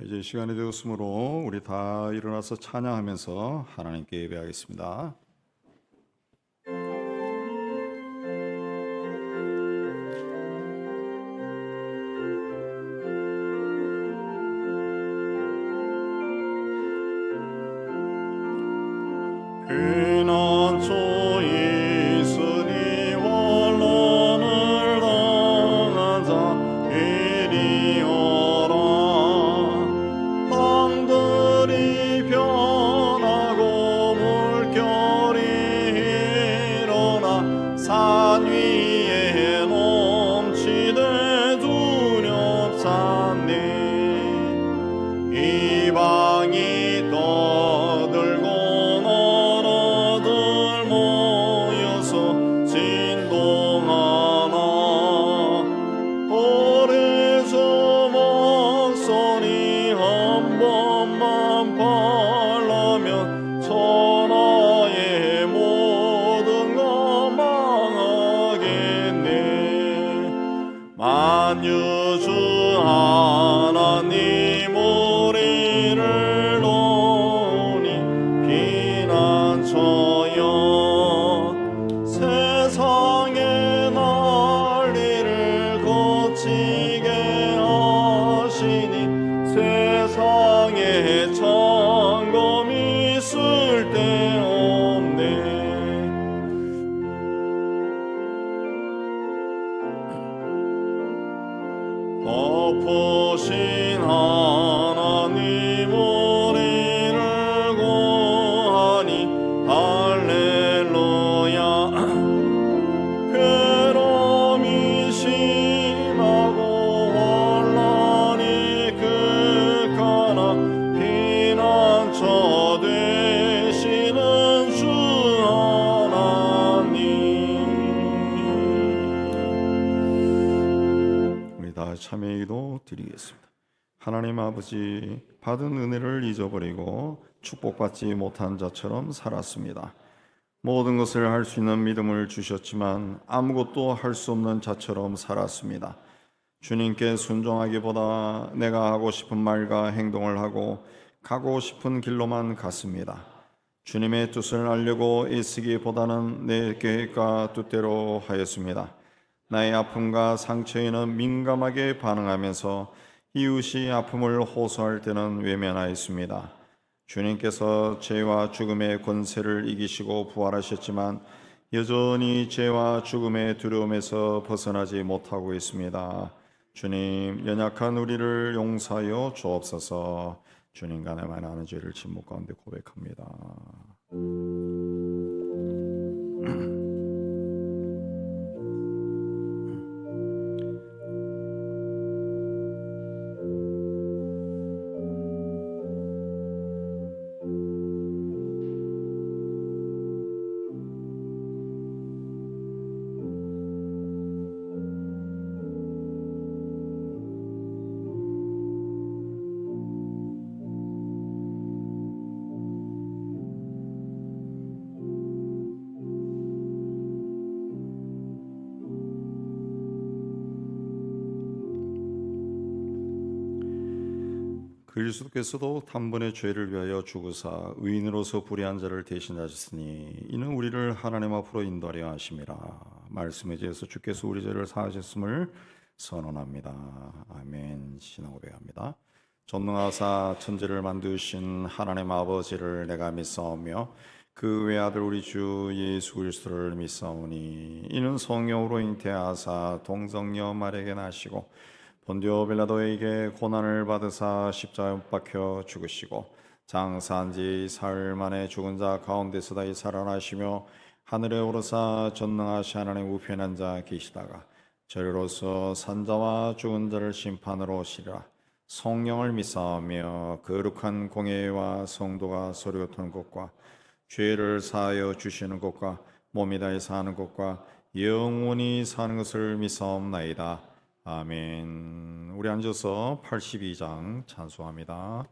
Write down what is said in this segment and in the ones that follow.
이제 시간이 되었으므로 우리 다 일어나서 찬양하면서 하나님께 예배하겠습니다. 피난처 있으니 원론을 당한 자 이리 오라. 땅들이 변하고 물결이 일어나 산 위에 넘치되 두렵사니 이방이 떠들고 만유주 하나님 우리를 도우니 피난처여 세상의 난리를 거치게 하시니 세상에 점검이 쓸데없네. 높으신 하나님 우리를 구하니 할렐루야. 괴로움이 심하고 혼란이 극하나 피난처 되시는 주 하나님. 우리 다 참여 기도 드리겠습니다. 하나님 아버지, 받은 은혜를 잊어버리고 축복받지 못한 자처럼 살았습니다. 모든 것을 할 수 있는 믿음을 주셨지만 아무것도 할 수 없는 자처럼 살았습니다. 주님께 순종하기보다 내가 하고 싶은 말과 행동을 하고 가고 싶은 길로만 갔습니다. 주님의 뜻을 알려고 애쓰기보다는 내 계획과 뜻대로 하였습니다. 나의 아픔과 상처에는 민감하게 반응하면서 이웃이 아픔을 호소할 때는 외면하였습니다. 주님께서 죄와 죽음의 권세를 이기시고 부활하셨지만 여전히 죄와 죽음의 두려움에서 벗어나지 못하고 있습니다. 주님, 연약한 우리를 용서하여 주옵소서. 주님과 내만 아는 죄를 침묵 가운데 고백합니다. 그리스도께서도 단번에 죄를 위하여 죽으사 의인으로서 불의한 자를 대신하셨으니 이는 우리를 하나님 앞으로 인도하려 하심이라. 말씀에 의해서 주께서 우리 죄를 사하셨음을 선언합니다. 아멘. 신앙 고백합니다. 전능하사 천지를 만드신 하나님 아버지를 내가 믿사오며 그 외아들 우리 주 예수 그리스도를 믿사오니 이는 성령으로 잉태하사 동정녀 마리아에게 나시고 본디오 빌라도에게 고난을 받으사 십자가에 못 박혀 죽으시고 장사한 지 사흘 만에 죽은 자 가운데서 다시 살아나시며 하늘에 오르사 전능하신 하나님 우편에 앉아 계시다가 저리로서 산자와 죽은 자를 심판으로 오시리라. 성령을 믿사오며 거룩한 공예와 성도가 서로 교통하는 것과 죄를 사하여 주시는 것과 몸이 다해 사는 것과 영원히 사는 것을 믿사옵나이다. 아멘. 우리 앉아서 82장 찬송합니다.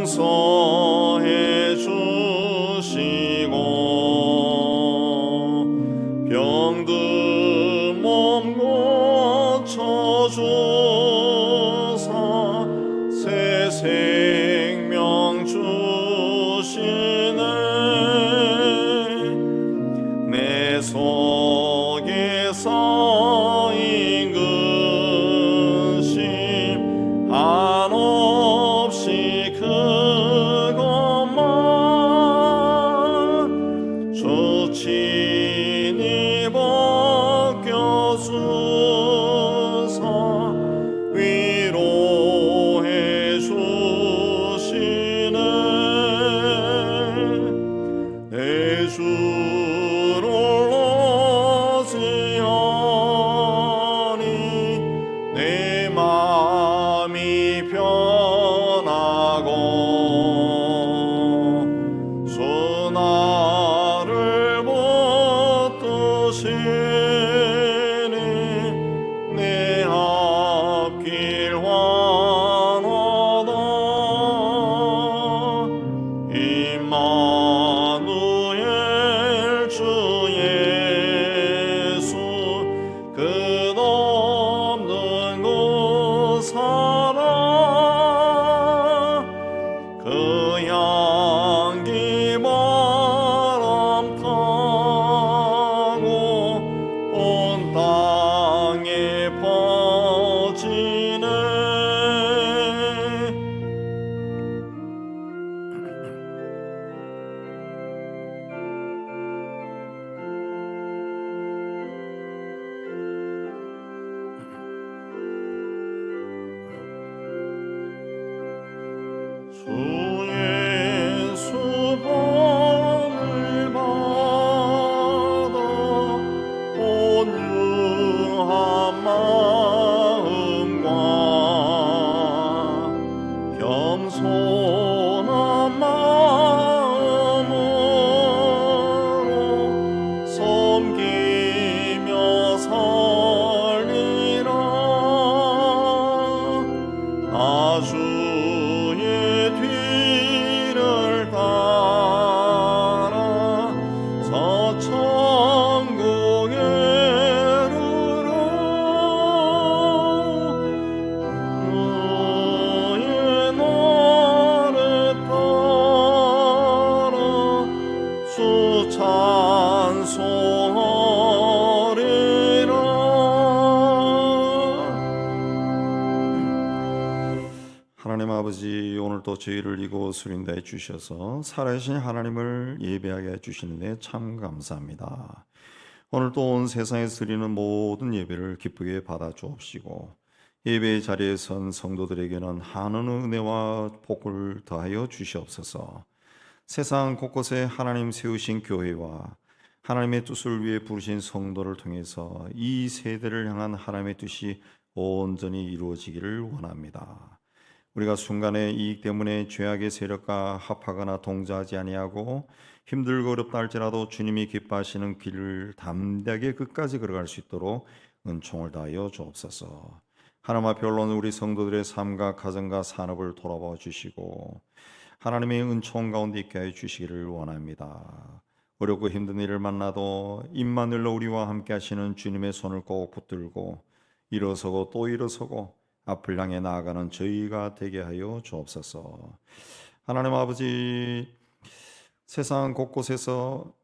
용서해 주시고 병든 몸 고쳐주사 새 생명 주시네. 내 속에 쌓인 근심 한없이 그것만 주 친히 벗겨주사 위로해 주시네. 내 주를 의지하니 내 마음이 편하고 주 나를 붙드시니 내 앞길 환하다. 임마누엘 주 예수 끝없는 그 사랑 그 향기 바람 타고 온 땅에 퍼지네. 주 예수 본을 받아 온유한 마음과 겸손한 마음으로 섬기며 살리라. 주의 뒤를 따라 서천국에 이르러 그의 노래 따라 주 찬송하리라. 하나님 아버지, 오늘도 저희를 이곳으로 인도해 주셔서 살아계신 하나님을 예배하게 해주시는데 참 감사합니다. 오늘도 온 세상에서 드리는 모든 예배를 기쁘게 받아 주옵시고 예배의 자리에 선 성도들에게는 한은 은혜와 복을 더하여 주시옵소서. 세상 곳곳에 하나님 세우신 교회와 하나님의 뜻을 위해 부르신 성도를 통해서 이 세대를 향한 하나님의 뜻이 온전히 이루어지기를 원합니다. 우리가 순간의 이익 때문에 죄악의 세력과 합하거나 동조하지 아니하고 힘들고 어렵다 할지라도 주님이 기뻐하시는 길을 담대하게 끝까지 걸어갈 수 있도록 은총을 다하여 주옵소서. 하나님 앞에 올라오는 우리 성도들의 삶과 가정과 산업을 돌아봐 주시고 하나님의 은총 가운데 있게 해 주시기를 원합니다. 어렵고 힘든 일을 만나도 임마누엘로 우리와 함께 하시는 주님의 손을 꼭 붙들고 일어서고 또 일어서고 앞을 향해 나아가는 저희가 되게 하여 주옵소서. 하나님 아버지, 세상 곳곳에서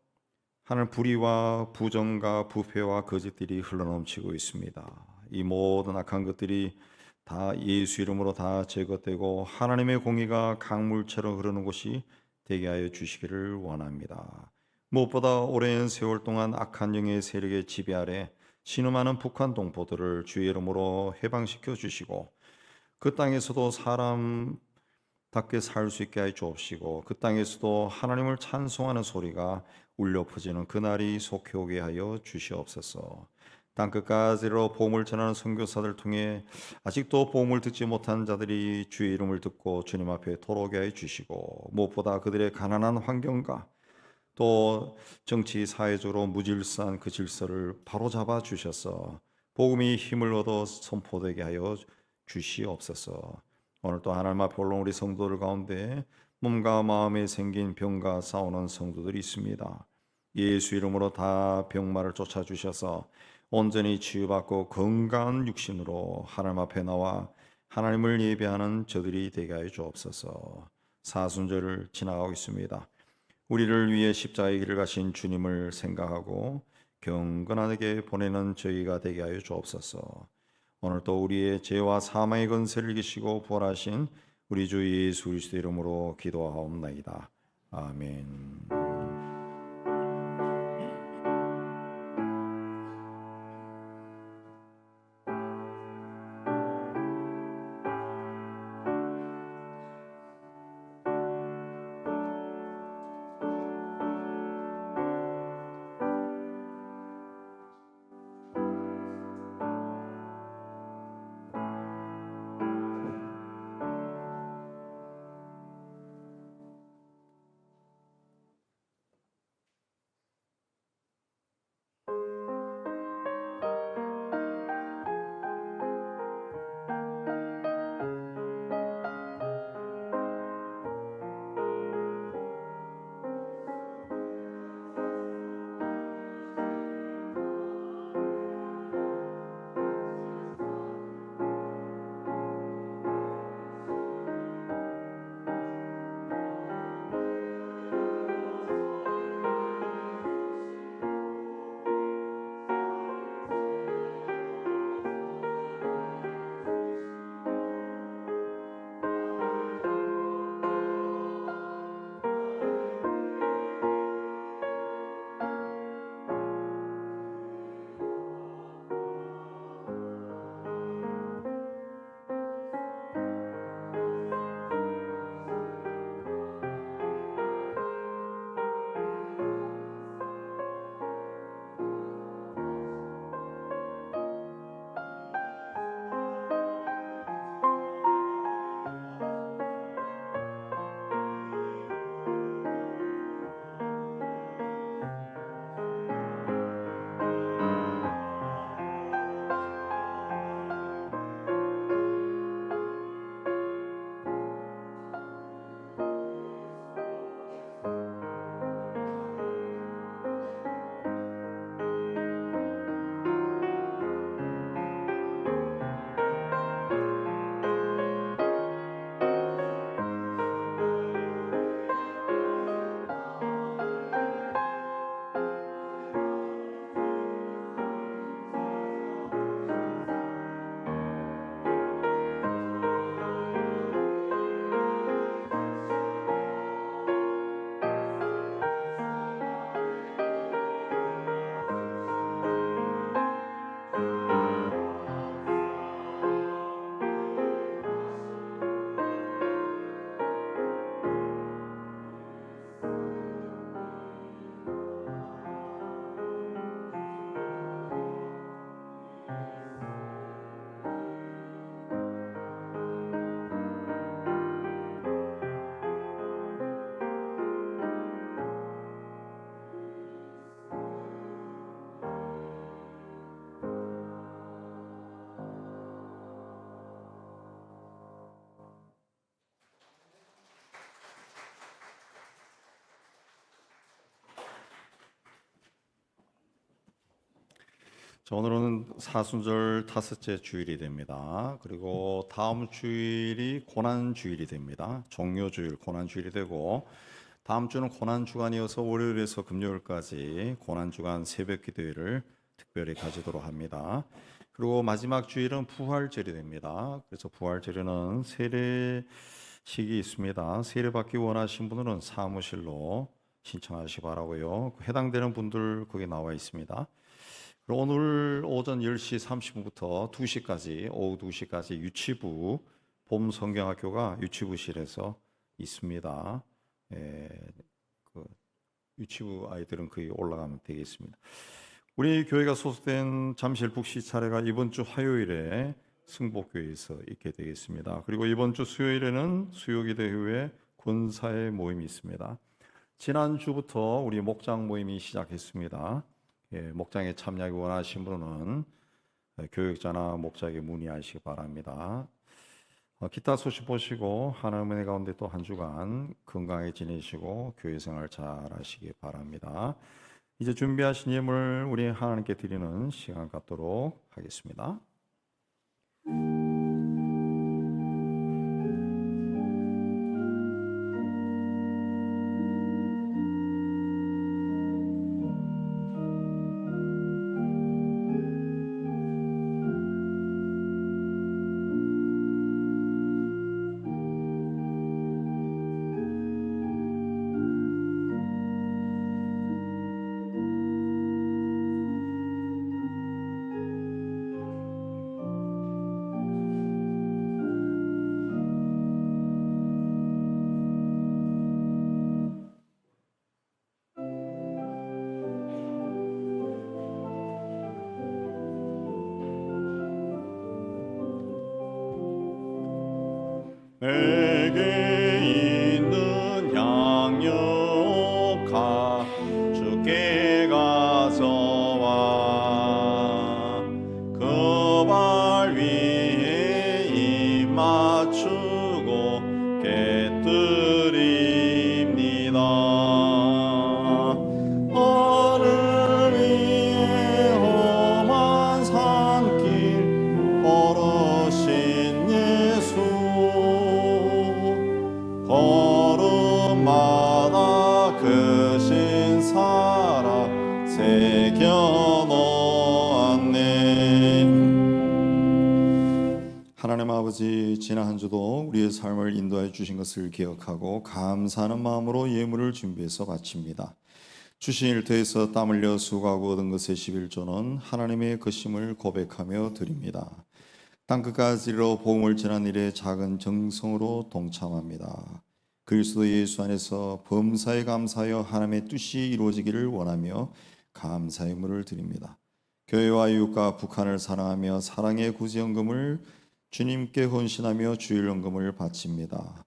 하늘 불의와 부정과 부패와 거짓들이 흘러넘치고 있습니다. 이 모든 악한 것들이 다 예수 이름으로 다 제거되고 하나님의 공의가 강물처럼 흐르는 곳이 되게 하여 주시기를 원합니다. 무엇보다 오랜 세월 동안 악한 영의 세력의 지배 아래 신음하는 북한 동포들을 주의 이름으로 해방시켜 주시고 그 땅에서도 사람답게 살 수 있게 해 주옵시고 그 땅에서도 하나님을 찬송하는 소리가 울려 퍼지는 그날이 속히 오게 하여 주시옵소서. 땅끝까지로 복음을 전하는 선교사들 통해 아직도 복음을 듣지 못한 자들이 주의 이름을 듣고 주님 앞에 돌아오게 해 주시고 무엇보다 그들의 가난한 환경과 또 정치 사회적으로 무질서한 그 질서를 바로잡아 주셔서 복음이 힘을 얻어 선포되게 하여 주시옵소서. 오늘 또 하나님 앞에 올라온 우리 성도들 가운데 몸과 마음에 생긴 병과 싸우는 성도들이 있습니다. 예수 이름으로 다 병마를 쫓아주셔서 온전히 치유받고 건강한 육신으로 하나님 앞에 나와 하나님을 예배하는 저들이 되게 하여 주옵소서. 사순절을 지나가고 있습니다. 우리를 위해 십자가의 길을 가신 주님을 생각하고 경건하게 보내는 저희가 되게 하여 주옵소서. 오늘 또 우리의 죄와 사망의 권세를 이기시고 부활하신 우리 주 예수 그리스도 이름으로 기도하옵나이다. 아멘. 자, 오늘은 사순절 다섯째 주일이 됩니다. 그리고 다음 주일이 고난 주일이 됩니다. 종료 주일, 고난 주일이 되고 다음 주는 고난 주간이어서 월요일에서 금요일까지 고난 주간 새벽 기도회를 특별히 가지도록 합니다. 그리고 마지막 주일은 부활절이 됩니다. 그래서 부활절에는 세례식이 있습니다. 세례 받기 원하신 분들은 사무실로 신청하시기 바라고요. 해당되는 분들 거기 나와 있습니다. 오늘 오전 10시 30분부터 2시까지, 오후 2시까지 유치부 봄 성경학교가 유치부실에서 있습니다. 유치부 아이들은 거기 올라가면 되겠습니다. 우리 교회가 소속된 잠실 북시 차례가 이번 주 화요일에 승복교회에서 있게 되겠습니다. 그리고 이번 주 수요일에는 수요기도 이후에 군사의 모임이 있습니다. 지난주부터 우리 목장 모임이 시작했습니다. 목장에 참여하기 원하신 분은 교육자나 목장에 문의하시기 바랍니다. 기타 소식 보시고 하나님의 은혜 가운데 또 한 주간 건강히 지내시고 교회 생활 잘 하시기 바랍니다. 이제 준비하신 예물 우리 하나님께 드리는 시간 갖도록 하겠습니다. 내게 있는 양육하 주께 가져와 그 발 위에 입 맞추고 깨뜨립니다. 얼음 위에 험한 산길 걸으신 예수 걸음마다 그 신사랑 새겨놓았네. 하나님 아버지, 지난 한 주도 우리의 삶을 인도해 주신 것을 기억하고 감사하는 마음으로 예물을 준비해서 바칩니다. 주신 일터에서 땀 흘려 수고하고 얻은 것의 11조는 하나님의 것임을 고백하며 드립니다. 땅끝까지로 복음을 전한 일에 작은 정성으로 동참합니다. 그리스도 예수 안에서 범사에 감사하여 하나님의 뜻이 이루어지기를 원하며 감사의 물을 드립니다. 교회와 이웃과 북한을 사랑하며 사랑의 구제연금을 주님께 헌신하며 주일연금을 바칩니다.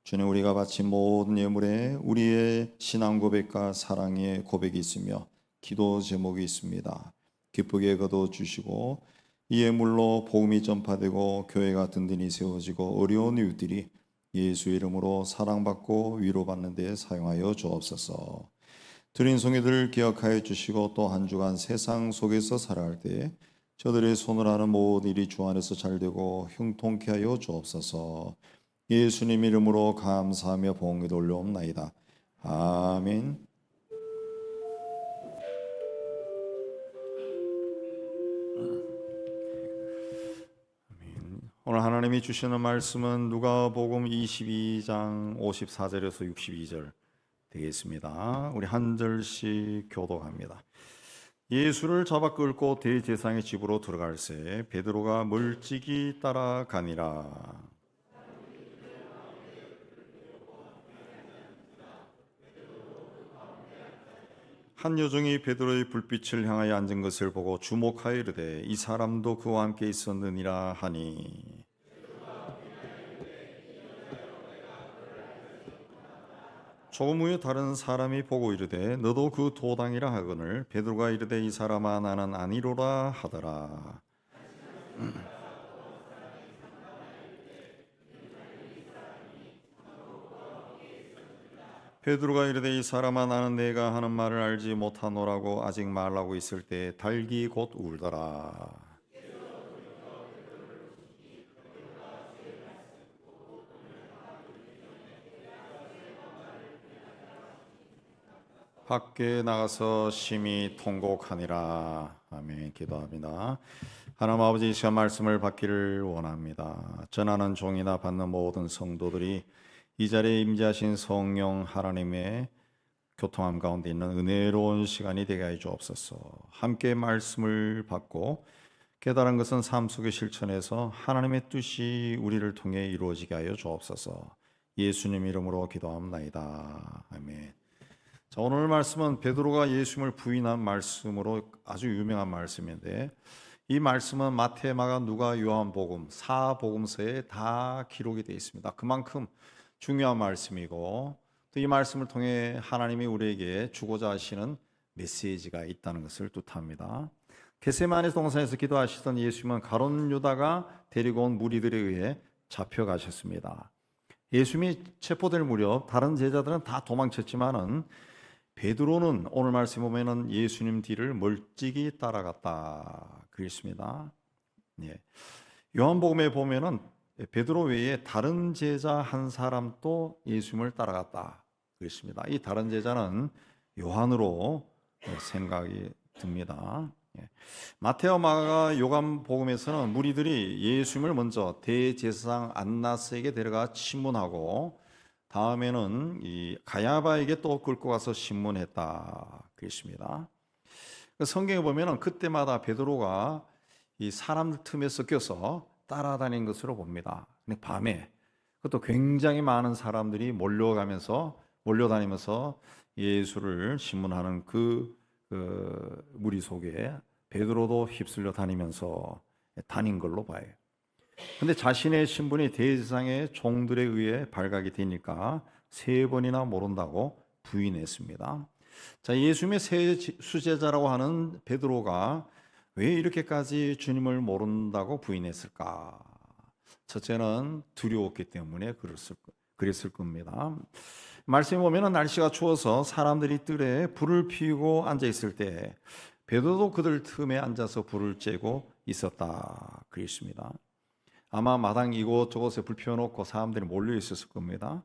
주님, 우리가 바친 모든 예물에 우리의 신앙 고백과 사랑의 고백이 있으며 기도 제목이 있습니다. 기쁘게 거둬주시고 이 예물로 복음이 전파되고 교회가 든든히 세워지고 어려운 이웃들이 예수 이름으로 사랑받고 위로받는 데 사용하여 주옵소서. 드린 송이들을 기억하여 주시고 또 한 주간 세상 속에서 살아갈 때 저들의 손을 하는 모든 일이 주 안에서 잘되고 형통케 하여 주옵소서. 예수님 이름으로 감사하며 봉기 돌려옵나이다. 아멘. 오늘 하나님이 주시는 말씀은 누가복음 22장 54절에서 62절 되겠습니다. 우리 한 절씩 교독합니다. 예수를 잡아 끌고 대제사장의 집으로 들어갈새 베드로가 멀찍이 따라가니라. 한 여종이 베드로의 불빛을 향하여 앉은 것을 보고 주목하여 이르되 이 사람도 그와 함께 있었느니라 하니, 조금 후에 다른 사람이 보고 이르되 너도 그 도당이라 하거늘 베드로가 이르되 이 사람아 나는 아니로라 하더라. 베드로가 이르되 이 사람아 나는 내가 하는 말을 알지 못하노라고 아직 말하고 있을 때 닭이 곧 울더라. 밖에 나가서 심히 통곡하니라. 아멘. 기도합니다. 하나님 아버지, 이 시간 말씀을 받기를 원합니다. 전하는 종이나 받는 모든 성도들이 이 자리에 임재하신 성령 하나님의 교통함 가운데 있는 은혜로운 시간이 되게 하여 주옵소서. 함께 말씀을 받고 깨달은 것은 삶 속에 실천해서 하나님의 뜻이 우리를 통해 이루어지게 하여 주옵소서. 예수님 이름으로 기도합나이다. 아멘. 자, 오늘 말씀은 베드로가 예수님을 부인한 말씀으로 아주 유명한 말씀인데, 이 말씀은 마태, 마가, 누가, 요한복음 4복음서에 다 기록이 되어 있습니다. 그만큼 중요한 말씀이고 또 이 말씀을 통해 하나님이 우리에게 주고자 하시는 메시지가 있다는 것을 뜻합니다. 겟세마네 동산에서 기도하시던 예수님은 가룟 유다가 데리고 온 무리들에 의해 잡혀가셨습니다. 예수님이 체포될 무렵 다른 제자들은 다 도망쳤지만은 베드로는 오늘 말씀 보면은 예수님 뒤를 멀찍이 따라갔다 그랬습니다. 예. 요한복음에 보면은 베드로 외에 다른 제자 한 사람도 예수님을 따라갔다 그랬습니다. 이 다른 제자는 요한으로 생각이 듭니다. 예. 마테오, 마가, 요한복음에서는 무리들이 예수님을 먼저 대제사장 안나스에게 데려가 신문하고 다음에는 이 가야바에게 또 끌고 가서 신문했다 그랬습니다. 성경에 보면은 그때마다 베드로가 이 사람들 틈에 섞여서 따라다닌 것으로 봅니다. 밤에 그것도 굉장히 많은 사람들이 몰려다니면서 예수를 신문하는 그 무리 속에 베드로도 휩쓸려 다니면서 다닌 걸로 봐요. 근데 자신의 신분이 대제사장의 종들에 의해 발각이 되니까 3번이나 모른다고 부인했습니다. 자, 예수님의 새 수제자라고 하는 베드로가 왜 이렇게까지 주님을 모른다고 부인했을까? 첫째는 두려웠기 때문에 그랬을 겁니다. 말씀에 보면 날씨가 추워서 사람들이 뜰에 불을 피우고 앉아 있을 때 베드로도 그들 틈에 앉아서 불을 쬐고 있었다 그랬습니다. 아마 마당 이곳저곳에 불 피워놓고 사람들이 몰려 있었을 겁니다.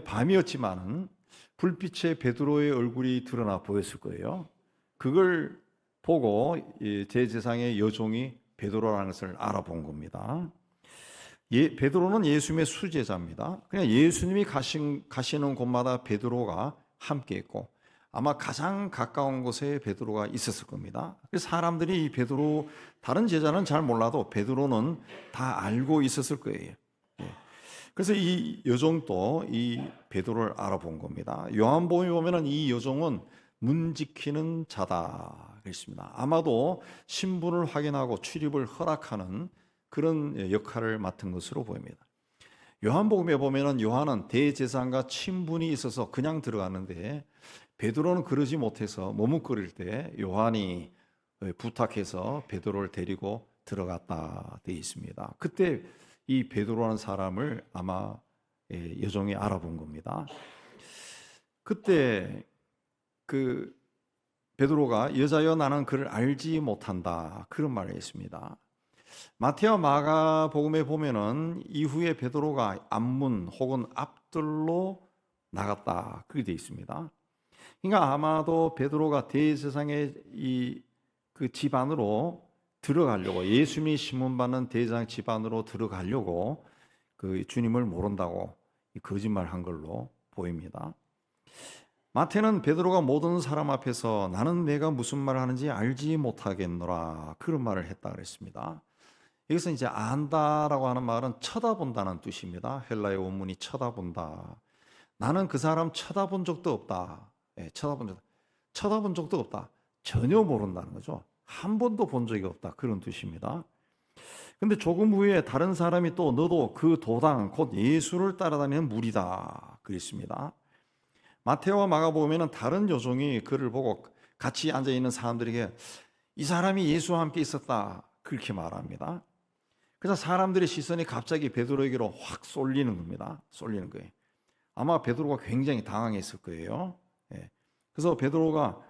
밤이었지만은 불빛에 베드로의 얼굴이 드러나 보였을 거예요. 그걸 보고 대제사장의 여종이 베드로라는 것을 알아본 겁니다. 베드로는 예수님의 수제자입니다. 그냥 예수님이 가시는 곳마다 베드로가 함께 있고 아마 가장 가까운 곳에 베드로가 있었을 겁니다. 그래서 사람들이 이 베드로, 다른 제자는 잘 몰라도 베드로는 다 알고 있었을 거예요. 그래서 이 여종도 이 베드로를 알아본 겁니다. 요한복음에 보면은 이 여종은 문 지키는 자다 그랬습니다. 아마도 신분을 확인하고 출입을 허락하는 그런 역할을 맡은 것으로 보입니다. 요한복음에 보면은 요한은 대제사장과 친분이 있어서 그냥 들어갔는데 베드로는 그러지 못해서 머뭇거릴 때 요한이 부탁해서 베드로를 데리고 들어갔다 되어 있습니다. 그때 이 베드로라는 사람을 아마 여종이 알아본 겁니다. 그때 그 베드로가 여자여 나는 그를 알지 못한다 그런 말을 했습니다. 마태와 마가복음에 보면은 이후에 베드로가 앞문 혹은 앞뜰로 나갔다 그렇게 되어 있습니다. 그러니까 아마도 베드로가 대제사장의 그 집안으로 들어가려고, 예수님이 신문받는 대제사장 집안으로 들어가려고 그 주님을 모른다고 거짓말한 걸로 보입니다. 마태는 베드로가 모든 사람 앞에서 나는 내가 무슨 말을 하는지 알지 못하겠노라 그런 말을 했다 그랬습니다. 여기서 이제 안다라고 하는 말은 쳐다본다는 뜻입니다. 헬라의 원문이 쳐다본다. 나는 그 사람 쳐다본 적도 없다. 쳐다본 적도 없다. 전혀 모른다는 거죠. 한 번도 본 적이 없다. 그런 뜻입니다. 근데 조금 후에 다른 사람이 또 너도 그 도당 곧 예수를 따라다니는 무리다 그랬습니다. 마태와 마가복음에는 다른 여종이 그를 보고 같이 앉아 있는 사람들에게 이 사람이 예수와 함께 있었다 그렇게 말합니다. 그래서 사람들의 시선이 갑자기 베드로에게로 확 쏠리는 겁니다. 쏠리는 거예요. 아마 베드로가 굉장히 당황했을 거예요. 그래서 베드로가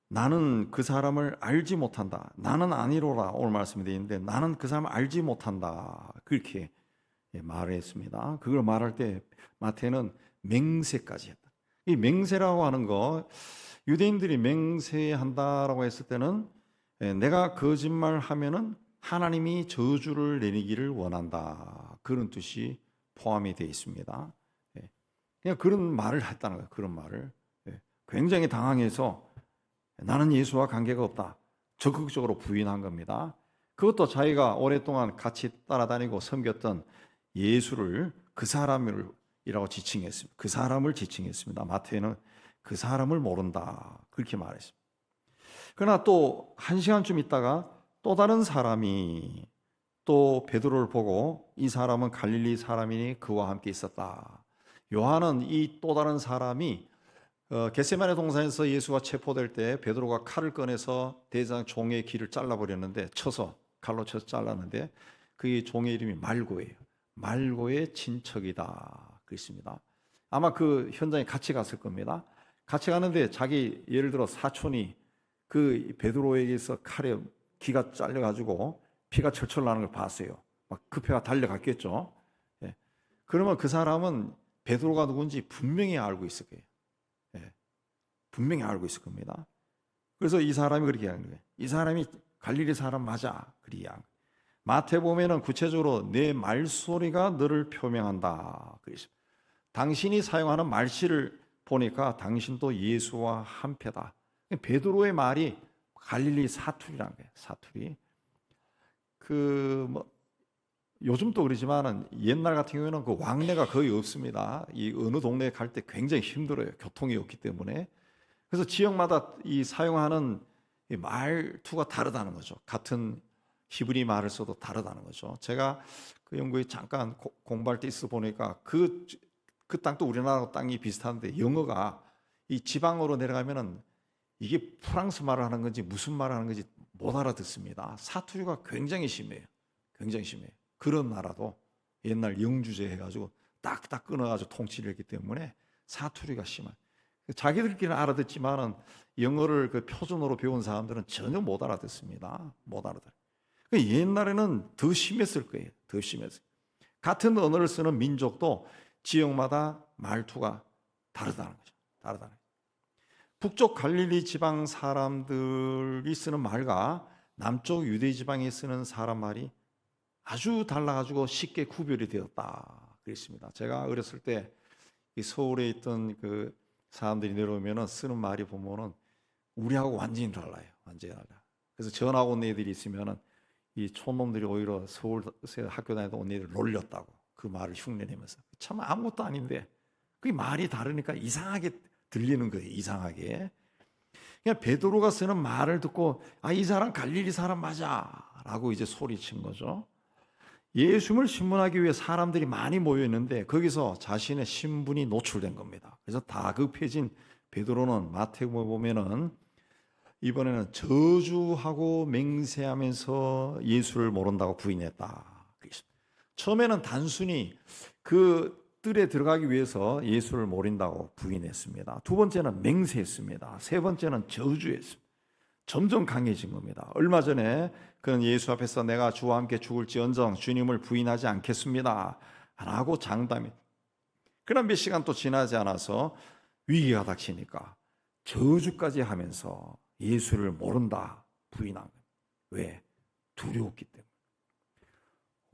나는 그 사람을 알지 못한다. 나는 아니로라 오늘 말씀이 되어 있는데 나는 그 사람을 알지 못한다. 그렇게 말을 했습니다. 그걸 말할 때 마태는 맹세까지 했다. 이 맹세라고 하는 거 유대인들이 맹세한다라고 했을 때는 내가 거짓말하면은 하나님이 저주를 내리기를 원한다. 그런 뜻이 포함이 되어 있습니다. 그냥 그런 말을 했다는 거예요. 그런 말을. 굉장히 당황해서 나는 예수와 관계가 없다. 적극적으로 부인한 겁니다. 그것도 자기가 오랫동안 같이 따라다니고 섬겼던 예수를 그 사람이라고 지칭했습니다. 그 사람을 지칭했습니다. 마태는 그 사람을 모른다. 그렇게 말했습니다. 그러나 또 1시간쯤 있다가 또 다른 사람이 또 베드로를 보고 이 사람은 갈릴리 사람이니 그와 함께 있었다. 요한은 이 또 다른 사람이 겟세마네 동산에서 예수가 체포될 때 베드로가 칼을 꺼내서 대제사장 종의 귀를 잘라버렸는데 칼로 쳐서 잘랐는데 그의 종의 이름이 말고예요. 말고의 친척이다 그랬습니다. 아마 그 현장에 같이 갔을 겁니다. 같이 가는데 자기 예를 들어 사촌이 그 베드로에게서 칼에 기가 잘려가지고 피가 철철 나는 걸 봤어요. 막 급해가 달려갔겠죠. 예. 그러면 그 사람은 베드로가 누군지 분명히 알고 있을 거예요. 예. 분명히 알고 있을 겁니다. 그래서 이 사람이 그렇게 하는 거예요. 이 사람이 갈릴리 사람 맞아. 그렇게 하는 거예요. 마태복음에는 구체적으로 내 말소리가 너를 표명한다. 그랬습니다. 당신이 사용하는 말씨를 보니까 당신도 예수와 한패다. 베드로의 말이 갈릴리 사투리라는 거예요. 사투리. 요즘도 그러지만은 옛날 같은 경우에는 그 왕래가 거의 없습니다. 이 어느 동네에 갈 때 굉장히 힘들어요. 교통이 없기 때문에. 그래서 지역마다 이 사용하는 이 말투가 다르다는 거죠. 같은 히브리 말을 써도 다르다는 거죠. 제가 그 영국에 잠깐 공부할 때 있어 보니까 그 땅도 우리나라 땅이 비슷한데 영어가 이 지방으로 내려가면은 이게 프랑스 말을 하는 건지 무슨 말을 하는 건지 못 알아듣습니다. 사투리가 굉장히 심해요. 굉장히 심해요. 그런 나라도 옛날 영주제 해가지고 딱딱 끊어가지고 통치를 했기 때문에 사투리가 심한. 자기들끼리는 알아듣지만은 영어를 그 표준어로 배운 사람들은 전혀 못 알아듣습니다. 못 알아듣. 옛날에는 더 심했을 거예요. 더 심했어요. 같은 언어를 쓰는 민족도 지역마다 말투가 다르다는 거죠. 다르다는 거죠. 북쪽 갈릴리 지방 사람들이 쓰는 말과 남쪽 유대 지방에 쓰는 사람 말이 아주 달라가지고 쉽게 구별이 되었다 그랬습니다. 제가 어렸을 때 서울에 있던 그 사람들이 내려오면은 쓰는 말이 보면은 우리하고 완전히 달라요. 완전히 달라. 그래서 전화 온 애들이 있으면은 이 촌놈들이 오히려 서울에 학교 다니다 온 애들 놀렸다고 그 말을 흉내내면서 참 아무것도 아닌데 그게 말이 다르니까 이상하게 들리는 거예요. 이상하게. 그냥 베드로가 쓰는 말을 듣고 이 사람 갈릴리 사람 맞아라고 이제 소리친 거죠. 예수님을 신문하기 위해 사람들이 많이 모여 있는데 거기서 자신의 신분이 노출된 겁니다. 그래서 다급해진 베드로는 마태복음에 보면은 이번에는 저주하고 맹세하면서 예수를 모른다고 부인했다. 처음에는 단순히 그 뜰에 들어가기 위해서 예수를 모른다고 부인했습니다. 두 번째는 맹세했습니다. 세 번째는 저주했습니다. 점점 강해진 겁니다. 얼마 전에 그는 예수 앞에서 내가 주와 함께 죽을지언정 주님을 부인하지 않겠습니다 라고 장담했. 그러나 몇 시간 또 지나지 않아서 위기가 닥치니까 저주까지 하면서 예수를 모른다 부인한 거예요. 왜? 두려웠기 때문에.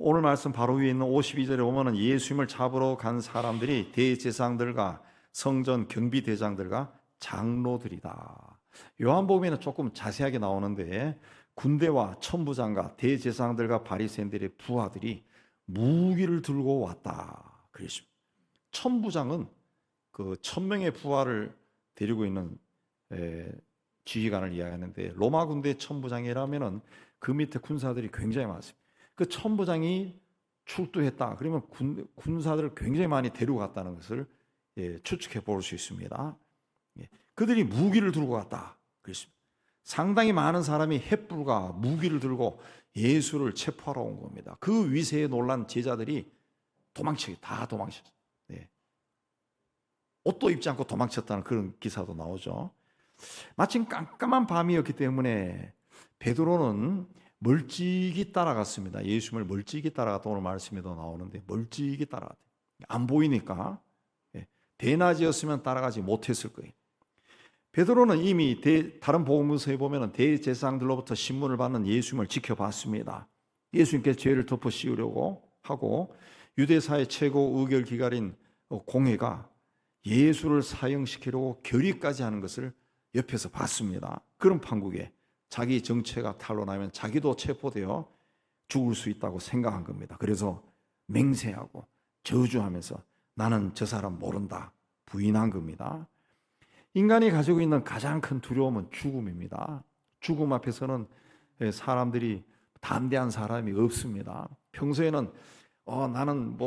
오늘 말씀 바로 위에 있는 52절에 보면 예수님을 잡으러 간 사람들이 대제사장들과 성전 경비대장들과 장로들이다. 요한복음에는 조금 자세하게 나오는데 군대와 천부장과 대제사장들과 바리새인들의 부하들이 무기를 들고 왔다 그랬습니다. 천부장은 그 1000명의 부하를 데리고 있는 지휘관을 이야기하는데 로마 군대 천부장이라면은 그 밑에 군사들이 굉장히 많습니다. 그 천부장이 출두했다. 그러면 군사들을 굉장히 많이 데리고 갔다는 것을 추측해 볼 수 있습니다. 그들이 무기를 들고 갔다. 그렇습니다. 상당히 많은 사람이 횃불과 무기를 들고 예수를 체포하러 온 겁니다. 그 위세에 놀란 제자들이 다 도망쳤어요. 옷도 입지 않고 도망쳤다는 그런 기사도 나오죠. 마침 깜깜한 밤이었기 때문에 베드로는 멀찍이 따라갔습니다. 예수님을 멀찍이 따라갔다. 오늘 말씀에도 나오는데 멀찍이 따라갔대요. 안 보이니까. 대낮이었으면 따라가지 못했을 거예요. 베드로는 이미 다른 복음서에 보면 대제사장들로부터 신문을 받는 예수님을 지켜봤습니다. 예수님께 죄를 덮어 씌우려고 하고 유대사의 최고 의결 기관인 공회가 예수를 사형시키려고 결의까지 하는 것을 옆에서 봤습니다. 그런 판국에 자기 정체가 탄로나면 자기도 체포되어 죽을 수 있다고 생각한 겁니다. 그래서 맹세하고 저주하면서 나는 저 사람 모른다 부인한 겁니다. 인간이 가지고 있는 가장 큰 두려움은 죽음입니다. 죽음 앞에서는 사람들이 담대한 사람이 없습니다. 평소에는 나는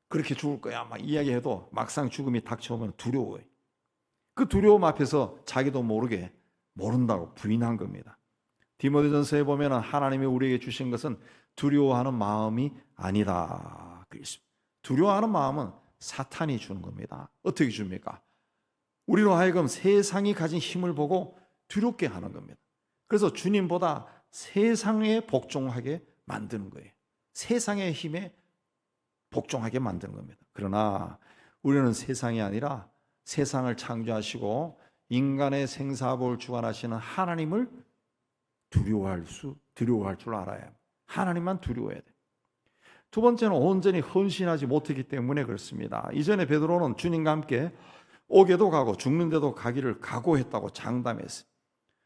그렇게 죽을 거야 막 이야기해도 막상 죽음이 닥쳐오면 두려워요. 그 두려움 앞에서 자기도 모르게 모른다고 부인한 겁니다. 디모데전서에 보면 하나님이 우리에게 주신 것은 두려워하는 마음이 아니다. 두려워하는 마음은 사탄이 주는 겁니다. 어떻게 줍니까? 우리로 하여금 세상이 가진 힘을 보고 두렵게 하는 겁니다. 그래서 주님보다 세상에 복종하게 만드는 거예요. 세상의 힘에 복종하게 만드는 겁니다. 그러나 우리는 세상이 아니라 세상을 창조하시고 인간의 생사복을 주관하시는 하나님을 두려워할 줄 알아야 합니다. 하나님만 두려워해야 돼요. 두 번째는 온전히 헌신하지 못했기 때문에 그렇습니다. 이전에 베드로는 주님과 함께 옥에도 가고 죽는 데도 가기를 각오했다고 장담했어요.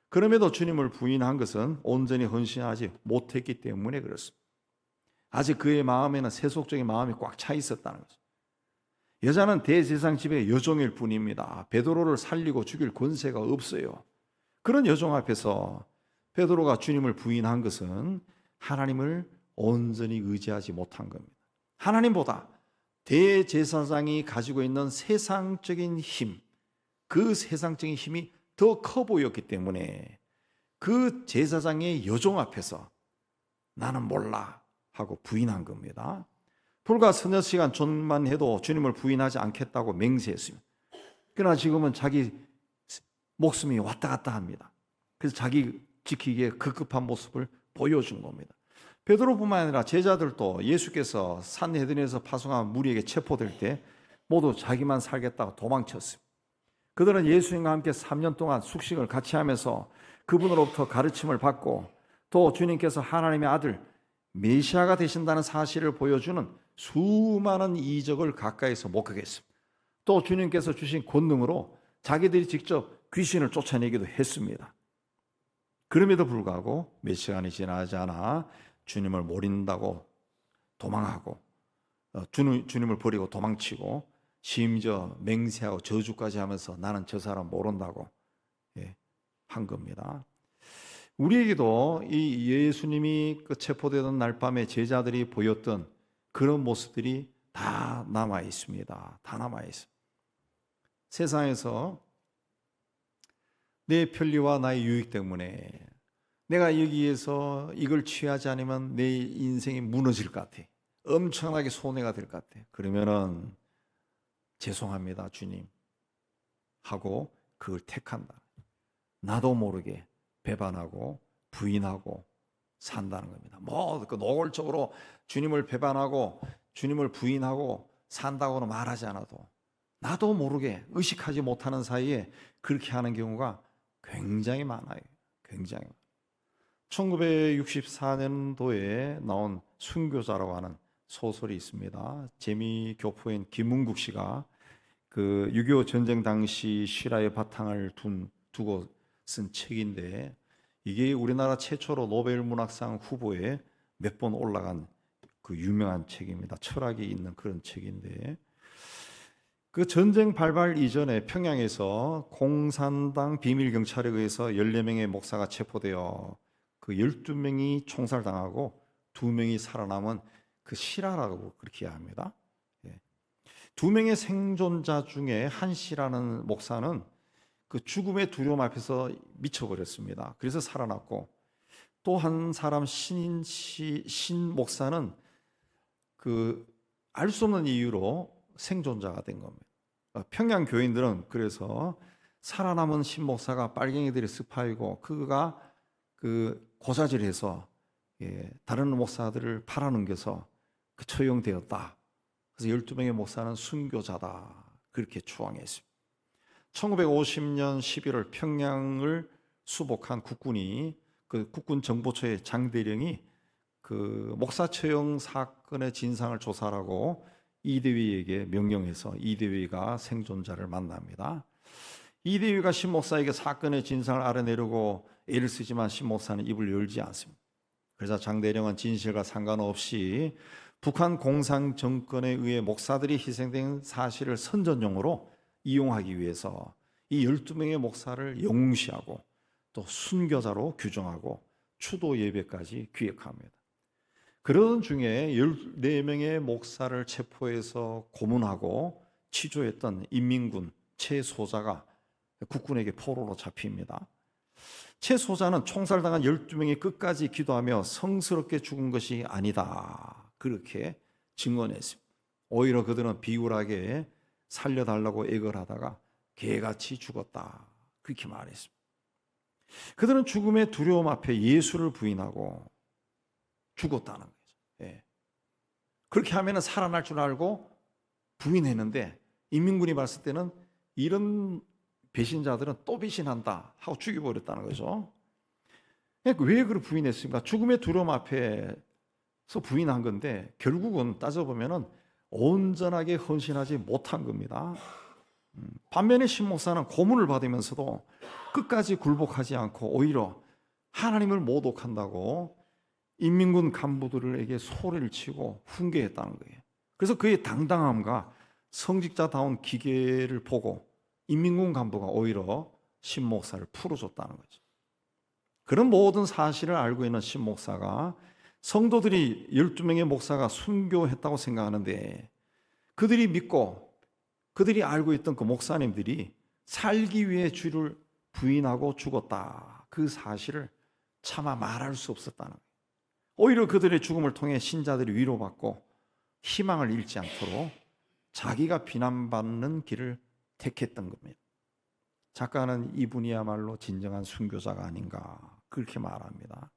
그럼에도 주님을 부인한 것은 온전히 헌신하지 못했기 때문에 그렇습니다. 아직 그의 마음에는 세속적인 마음이 꽉 차 있었다는 거죠. 여자는 대제사장 집의 여종일 뿐입니다. 베드로를 살리고 죽일 권세가 없어요. 그런 여종 앞에서 베드로가 주님을 부인한 것은 하나님을 온전히 의지하지 못한 겁니다. 하나님보다 대제사장이 가지고 있는 세상적인 힘, 그 세상적인 힘이 더 커 보였기 때문에 그 제사장의 여종 앞에서 나는 몰라 하고 부인한 겁니다. 불과 서너 시간 전만 해도 주님을 부인하지 않겠다고 맹세했습니다. 그러나 지금은 자기 목숨이 왔다 갔다 합니다. 그래서 자기 지키기에 급급한 모습을 보여준 겁니다. 베드로뿐만 아니라 제자들도 예수께서 산헤드린에서 파송한 무리에게 체포될 때 모두 자기만 살겠다고 도망쳤습니다. 그들은 예수님과 함께 3년 동안 숙식을 같이 하면서 그분으로부터 가르침을 받고 또 주님께서 하나님의 아들 메시아가 되신다는 사실을 보여주는 수많은 이적을 가까이서 목격했습니다. 또 주님께서 주신 권능으로 자기들이 직접 귀신을 쫓아내기도 했습니다. 그럼에도 불구하고 몇 시간이 지나지 않아 주님을 모른다고 도망하고 주님을 버리고 도망치고 심지어 맹세하고 저주까지 하면서 나는 저 사람 모른다고 한 겁니다. 우리에게도 이 예수님이 체포되던 날 밤에 제자들이 보였던 그런 모습들이 다 남아 있습니다. 다 남아 있습니다. 세상에서 내 편리와 나의 유익 때문에 내가 여기에서 이걸 취하지 않으면 내 인생이 무너질 것 같아. 엄청나게 손해가 될 것 같아. 그러면은 죄송합니다, 주님 하고 그걸 택한다. 나도 모르게 배반하고 부인하고 산다는 겁니다. 노골적으로 주님을 배반하고 주님을 부인하고 산다고는 말하지 않아도 나도 모르게 의식하지 못하는 사이에 그렇게 하는 경우가 굉장히 많아요. 굉장히 많아요. 1964년도에 나온 순교자라고 하는 소설이 있습니다. 재미교포인 김은국 씨가 그 6.25 전쟁 당시 실화의 바탕을 두고 쓴 책인데 이게 우리나라 최초로 노벨 문학상 후보에 몇 번 올라간 그 유명한 책입니다. 철학이 있는 그런 책인데 그 전쟁 발발 이전에 평양에서 공산당 비밀 경찰에 의해서 14명의 목사가 체포되어 그 12명이 총살당하고 2명이 살아남은 그 실화라고 그렇게 합니다. 2명의 생존자 중에 한 씨라는 목사는 그 죽음의 두려움 앞에서 미쳐버렸습니다. 그래서 살아났고 또 한 사람 신 목사는 그 알 수 없는 이유로 생존자가 된 겁니다. 평양 교인들은 그래서 살아남은 신 목사가 빨갱이들의 스파이고 그가 그 고사질해서 다른 목사들을 팔아넘겨서 그 처형되었다. 그래서 12명의 목사는 순교자다. 그렇게 추앙했습니다. 1950년 11월 평양을 수복한 국군이 그 국군 정보처의 장대령이 그 목사 처형 사건의 진상을 조사하라고 이대위에게 명령해서 이대위가 생존자를 만납니다. 이대위가 신 목사에게 사건의 진상을 알아내려고 애를 쓰지만 신 목사는 입을 열지 않습니다. 그래서 장대령은 진실과 상관없이 북한 공산 정권에 의해 목사들이 희생된 사실을 선전용으로 이용하기 위해서 이 12명의 목사를 영웅시하고 또 순교자로 규정하고 추도 예배까지 기획합니다. 그러던 중에 14명의 목사를 체포해서 고문하고 치조했던 인민군 최소자가 국군에게 포로로 잡힙니다. 채소자는 총살당한 12명이 끝까지 기도하며 성스럽게 죽은 것이 아니다. 그렇게 증언했습니다. 오히려 그들은 비굴하게 살려달라고 애걸 하다가 개같이 죽었다. 그렇게 말했습니다. 그들은 죽음의 두려움 앞에 예수를 부인하고 죽었다는 거죠. 예. 그렇게 하면 살아날 줄 알고 부인했는데 인민군이 봤을 때는 이런 배신자들은 또 배신한다 하고 죽여버렸다는 거죠. 왜 그걸 부인했습니까? 죽음의 두려움 앞에서 부인한 건데 결국은 따져보면 온전하게 헌신하지 못한 겁니다. 반면에 신목사는 고문을 받으면서도 끝까지 굴복하지 않고 오히려 하나님을 모독한다고 인민군 간부들에게 소리를 치고 훈계했다는 거예요. 그래서 그의 당당함과 성직자다운 기계를 보고 인민군 간부가 오히려 신목사를 풀어줬다는 거죠. 그런 모든 사실을 알고 있는 신목사가 성도들이 12명의 목사가 순교했다고 생각하는데 그들이 믿고 그들이 알고 있던 그 목사님들이 살기 위해 주를 부인하고 죽었다. 그 사실을 차마 말할 수 없었다는 거예요. 오히려 그들의 죽음을 통해 신자들이 위로받고 희망을 잃지 않도록 자기가 비난받는 길을 택했던 겁니다. 작가는 이분이야말로 진정한 순교자가 아닌가 그렇게 말합니다.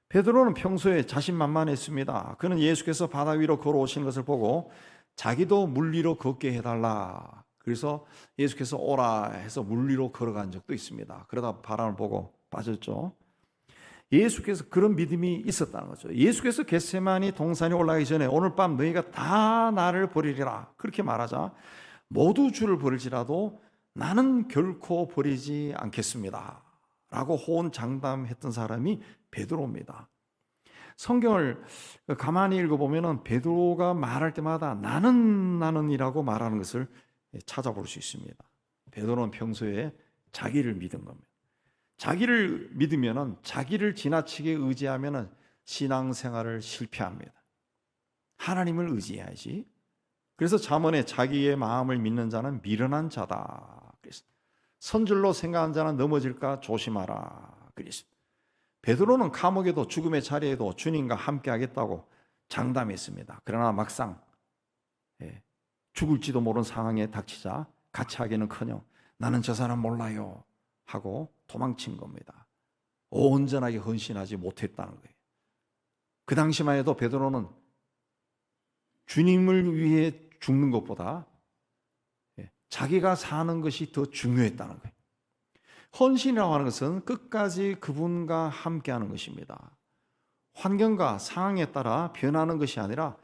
베드로는 평소에 자신만만했습니다. 그는 예수께서 바다 위로 걸어오시는 것을 보고 자기도 물 위로 걷게 해달라. 그래서 예수께서 오라 해서 물 위로 걸어간 적도 있습니다. 그러다 바람을 보고 빠졌죠. 예수께서 그런 믿음이 있었다는 거죠. 예수께서 겟세마니 동산에 올라가기 전에 오늘 밤 너희가 다 나를 버리리라 그렇게 말하자 모두 주를 버릴지라도 나는 결코 버리지 않겠습니다 라고 호언장담했던 사람이 베드로입니다. 성경을 가만히 읽어보면 베드로가 말할 때마다 나는이라고 말하는 것을 찾아볼 수 있습니다. 베드로는 평소에 자기를 믿은 겁니다. 자기를 믿으면 자기를 지나치게 의지하면 신앙생활을 실패합니다. 하나님을 의지해야지. 그래서 잠언에 자기의 마음을 믿는 자는 미련한 자다. 그래서 선줄로 생각한 자는 넘어질까 조심하라. 그래서 베드로는 감옥에도 죽음의 자리에도 주님과 함께 하겠다고 장담했습니다. 그러나 막상 죽을지도 모르는 상황에 닥치자 같이 하기는커녕 나는 저 사람 몰라요 하고 도망친 겁니다. 온전하게 헌신하지 못했다는 거예요. 그 당시만 해도 베드로는 주님을 위해 죽는 것보다 자기가 사는 것이 더 중요했다는 거예요. 헌신이라고 하는 것은 끝까지 그분과 함께하는 것입니다. 환경과 상황에 따라 변하는 것이 아니라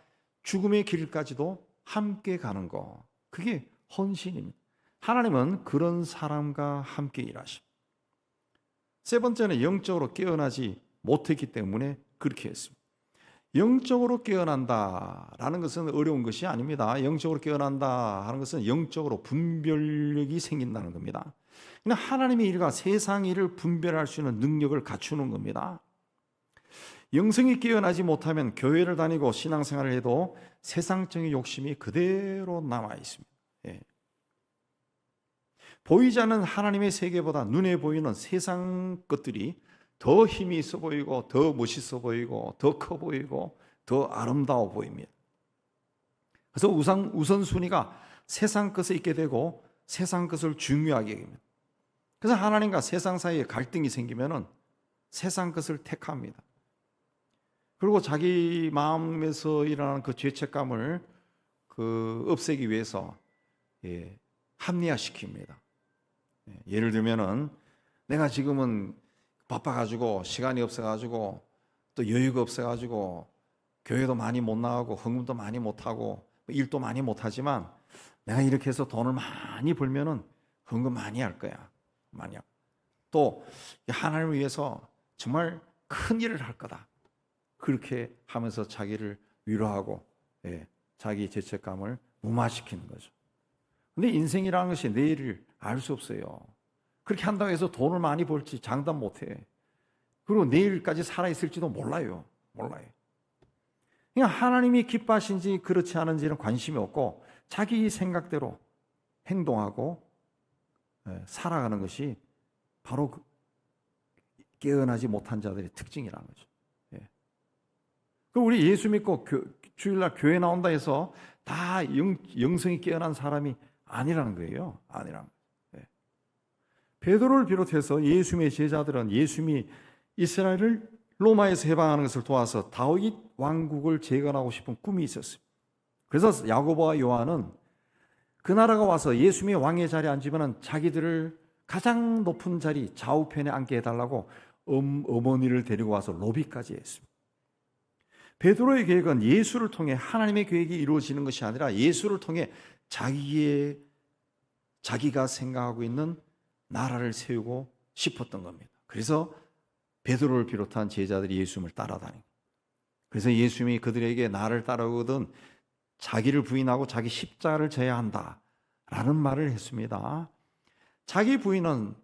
죽음의 길까지도 함께 가는 것. 그게 헌신입니다. 하나님은 그런 사람과 함께 일하십니다. 세 번째는 영적으로 깨어나지 못했기 때문에 그렇게 했습니다. 영적으로 깨어난다라는 것은 어려운 것이 아닙니다. 영적으로 깨어난다 하는 것은 영적으로 분별력이 생긴다는 겁니다. 그냥 하나님의 일과 세상 일을 분별할 수 있는 능력을 갖추는 겁니다. 영성이 깨어나지 못하면 교회를 다니고 신앙생활을 해도 세상적인 욕심이 그대로 남아 있습니다. 보이지 않는 하나님의 세계보다 눈에 보이는 세상 것들이 더 힘이 있어 보이고 더 멋있어 보이고 더 커 보이고 더 아름다워 보입니다. 그래서 우선순위가 세상 것에 있게 되고 세상 것을 중요하게 됩니다. 그래서 하나님과 세상 사이에 갈등이 생기면은 세상 것을 택합니다. 그리고 자기 마음에서 일어나는 그 죄책감을 없애기 위해서 합리화시킵니다. 예를 들면은 내가 지금은 바빠가지고 시간이 없어가지고 또 여유가 없어가지고 교회도 많이 못 나가고 헌금도 많이 못하고 일도 많이 못하지만 내가 이렇게 해서 돈을 많이 벌면은 헌금 많이 할 거야. 많이 하고 또 하나님을 위해서 정말 큰 일을 할 거다. 그렇게 하면서 자기를 위로하고 자기 죄책감을 무마시키는 거죠. 근데 인생이라는 것이 내일을 알 수 없어요. 그렇게 한다고 해서 돈을 많이 벌지 장담 못해. 그리고 내일까지 살아있을지도 몰라요. 그냥 하나님이 기뻐하신지 그렇지 않은지는 관심이 없고 자기 생각대로 행동하고 살아가는 것이 바로 깨어나지 못한 자들의 특징이라는 거죠. 예. 그 우리 예수 믿고 주일날 교회 나온다 해서 다 영성이 깨어난 사람이 아니라는 거예요. 아니라는 거예요. 예. 베드로를 비롯해서 예수님의 제자들은 예수님이 이스라엘을 로마에서 해방하는 것을 도와서 다윗 왕국을 재건하고 싶은 꿈이 있었어요. 그래서 야고보와 요한은 그 나라가 와서 예수님의 왕의 자리에 앉으면 자기들을 가장 높은 자리 좌우편에 앉게 해달라고 어머니를 데리고 와서 로비까지 했습니다. 베드로의 계획은 예수를 통해 하나님의 계획이 이루어지는 것이 아니라 예수를 통해 자기가 생각하고 있는 나라를 세우고 싶었던 겁니다. 그래서 베드로를 비롯한 제자들이 예수님을 따라다니고, 그래서 예수님이 그들에게 나를 따르거든 자기를 부인하고 자기 십자가를 져야 한다라는 말을 했습니다. 자기 부인은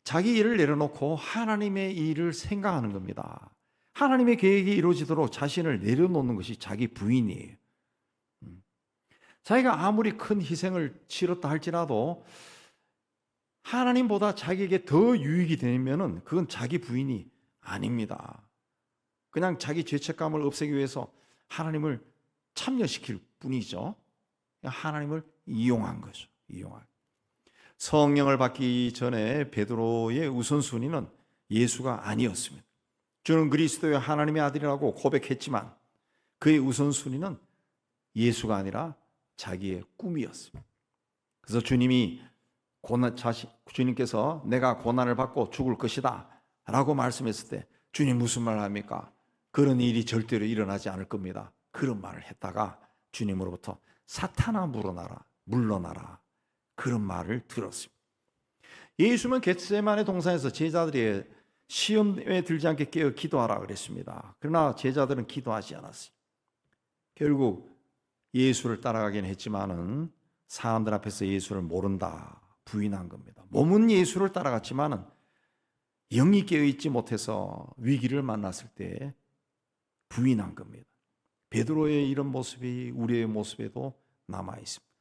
자기 일을 내려놓고 하나님의 일을 생각하는 겁니다. 하나님의 계획이 이루어지도록 자신을 내려놓는 것이 자기 부인이에요. 자기가 아무리 큰 희생을 치렀다 할지라도 하나님보다 자기에게 더 유익이 되면은 그건 자기 부인이 아닙니다. 그냥 자기 죄책감을 없애기 위해서 하나님을 참여시킬 뿐이죠. 하나님을 이용한 거죠. 이용한. 성령을 받기 전에 베드로의 우선순위는 예수가 아니었습니다. 주는 그리스도의 하나님의 아들이라고 고백했지만 그의 우선순위는 예수가 아니라 자기의 꿈이었습니다. 그래서 주님께서 내가 고난을 받고 죽을 것이다 라고 말씀했을 때 주님 무슨 말 합니까? 그런 일이 절대로 일어나지 않을 겁니다. 그런 말을 했다가 주님으로부터 사탄아 물러나라 그런 말을 들었습니다. 예수는 겟세마네 동산에서 제자들이 시험에 들지 않게 깨어 기도하라 그랬습니다. 그러나 제자들은 기도하지 않았어요. 결국 예수를 따라가긴 했지만은 사람들 앞에서 예수를 모른다 부인한 겁니다. 몸은 예수를 따라갔지만은 영이 깨어있지 못해서 위기를 만났을 때 부인한 겁니다. 베드로의 이런 모습이 우리의 모습에도 남아 있습니다.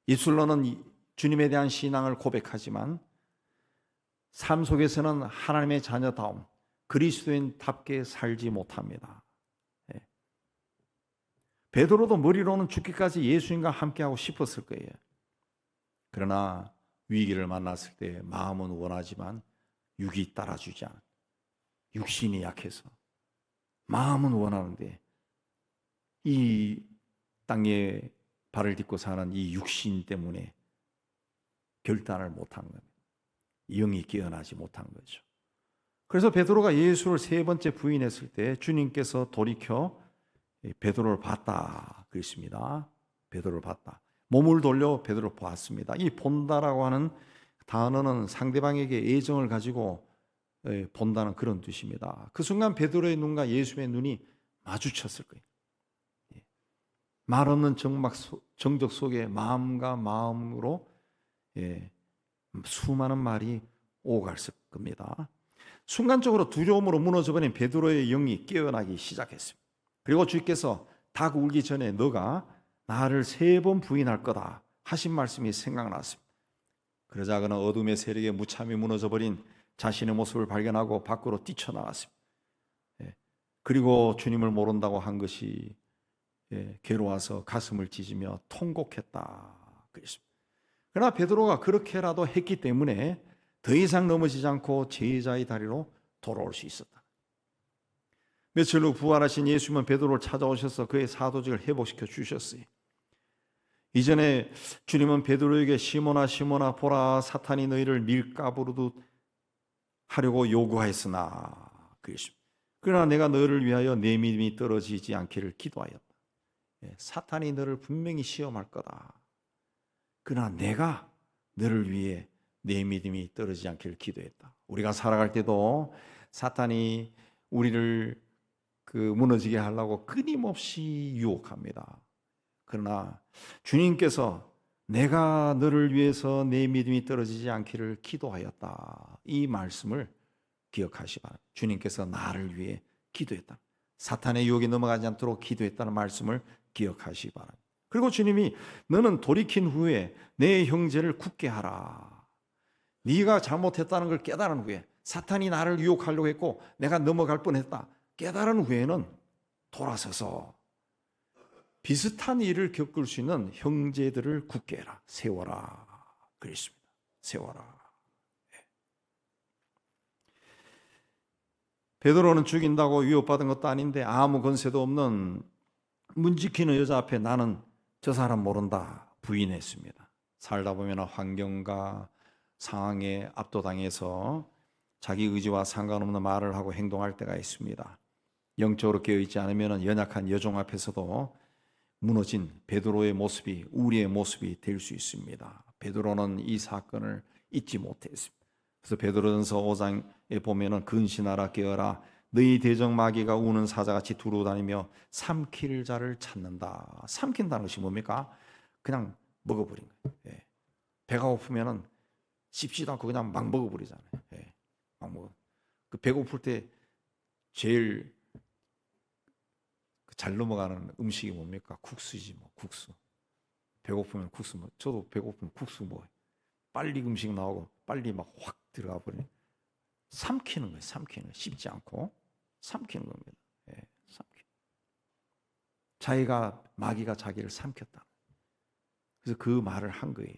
입술로는 주님에 대한 신앙을 고백하지만 삶 속에서는 하나님의 자녀다움, 그리스도인답게 살지 못합니다. 베드로도 머리로는 죽기까지 예수님과 함께하고 싶었을 거예요. 그러나 위기를 만났을 때 마음은 원하지만 육이 따라주지 않아. 육신이 약해서 마음은 원하는데 이 땅에 발을 딛고 사는 이 육신 때문에 결단을 못한 겁니다. 영이 깨어나지 못한 거죠. 그래서 베드로가 예수를 3번째 부인했을 때 주님께서 돌이켜 베드로를 봤다 그랬습니다. 베드로를 봤다. 몸을 돌려 베드로를 보았습니다. 이 본다라고 하는 단어는 상대방에게 애정을 가지고 본다는 그런 뜻입니다. 그 순간 베드로의 눈과 예수의 눈이 마주쳤을 거예요. 말 없는 정적 속에 마음과 마음으로 수많은 말이 오갔을 겁니다. 순간적으로 두려움으로 무너져버린 베드로의 영이 깨어나기 시작했습니다. 그리고 주께서 닭 울기 전에 너가 나를 3번 부인할 거다 하신 말씀이 생각났습니다. 그러자 그는 어둠의 세력에 무참히 무너져버린 자신의 모습을 발견하고 밖으로 뛰쳐나갔습니다. 그리고 주님을 모른다고 한 것이 괴로워서 가슴을 찢으며 통곡했다 그랬습니다. 그러나 베드로가 그렇게라도 했기 때문에 더 이상 넘어지지 않고 제자의 다리로 돌아올 수 있었다. 며칠 후 부활하신 예수님은 베드로를 찾아오셔서 그의 사도직을 회복시켜 주셨어요. 이전에 주님은 베드로에게 시몬아 보라 사탄이 너희를 밀가부르듯 하려고 요구하였으나 그랬습니다. 그러나 내가 너를 위하여 내 믿음이 떨어지지 않기를 기도하였다. 사탄이 너를 분명히 시험할 거다. 그러나 내가 너를 위해 내 믿음이 떨어지지 않기를 기도했다. 우리가 살아갈 때도 사탄이 우리를 무너지게 하려고 끊임없이 유혹합니다. 그러나 주님께서 내가 너를 위해서 내 믿음이 떨어지지 않기를 기도하였다. 이 말씀을 기억하시 바랍니다. 주님께서 나를 위해 기도했다. 사탄의 유혹에 넘어가지 않도록 기도했다는 말씀을 기억하시 바랍니다. 그리고 주님이 너는 돌이킨 후에 내 형제를 굳게 하라. 네가 잘못했다는 걸 깨달은 후에, 사탄이 나를 유혹하려고 했고 내가 넘어갈 뻔했다 깨달은 후에는 돌아서서 비슷한 일을 겪을 수 있는 형제들을 굳게 해라, 세워라 그랬습니다. 세워라. 베드로는 죽인다고 위협받은 것도 아닌데 아무 권세도 없는 문 지키는 여자 앞에 나는 저 사람 모른다 부인했습니다. 살다 보면 환경과 상황에 압도당해서 자기 의지와 상관없는 말을 하고 행동할 때가 있습니다. 영적으로 깨어있지 않으면 연약한 여종 앞에서도 무너진 베드로의 모습이 우리의 모습이 될 수 있습니다. 베드로는 이 사건을 잊지 못했습니다. 그래서 베드로전서 5장에 보면은 근신하라 깨어라 너희 대적 마귀가 우는 사자같이 두루다니며 삼킬 자를 찾는다. 삼킨다는 것이 뭡니까? 그냥 먹어버린 거예요. 예. 배가 고프면은 씹지도 않고 그냥 막 먹어버리잖아요. 예. 막 먹어. 그 배고플 때 제일 잘 넘어가는 음식이 뭡니까? 국수지 뭐. 국수. 배고프면 국수 뭐. 저도 배고프면 국수 먹어요. 빨리 음식 나오고 빨리 막 확 들어가 버리네. 삼키는 거예요. 삼키는 거예요. 씹지 않고 삼키는 겁니다. 예, 자기가 마귀가 자기를 삼켰다. 그래서 그 말을 한 거예요.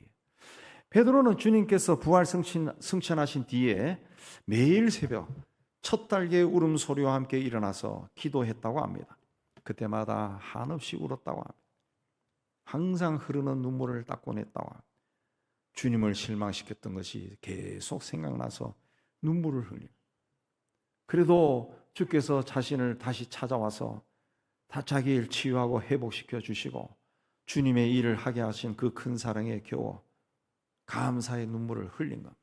베드로는 주님께서 부활 승천하신 뒤에 매일 새벽 첫 달개의 울음소리와 함께 일어나서 기도했다고 합니다. 그때마다 한없이 울었다고 합니다. 항상 흐르는 눈물을 닦고 냈다고 합니다. 주님을 실망시켰던 것이 계속 생각나서 눈물을 흘립니다. 그래도 주께서 자신을 다시 찾아와서 다 자기 일 치유하고 회복시켜 주시고 주님의 일을 하게 하신 그 큰 사랑에 겨워 감사의 눈물을 흘린 겁니다.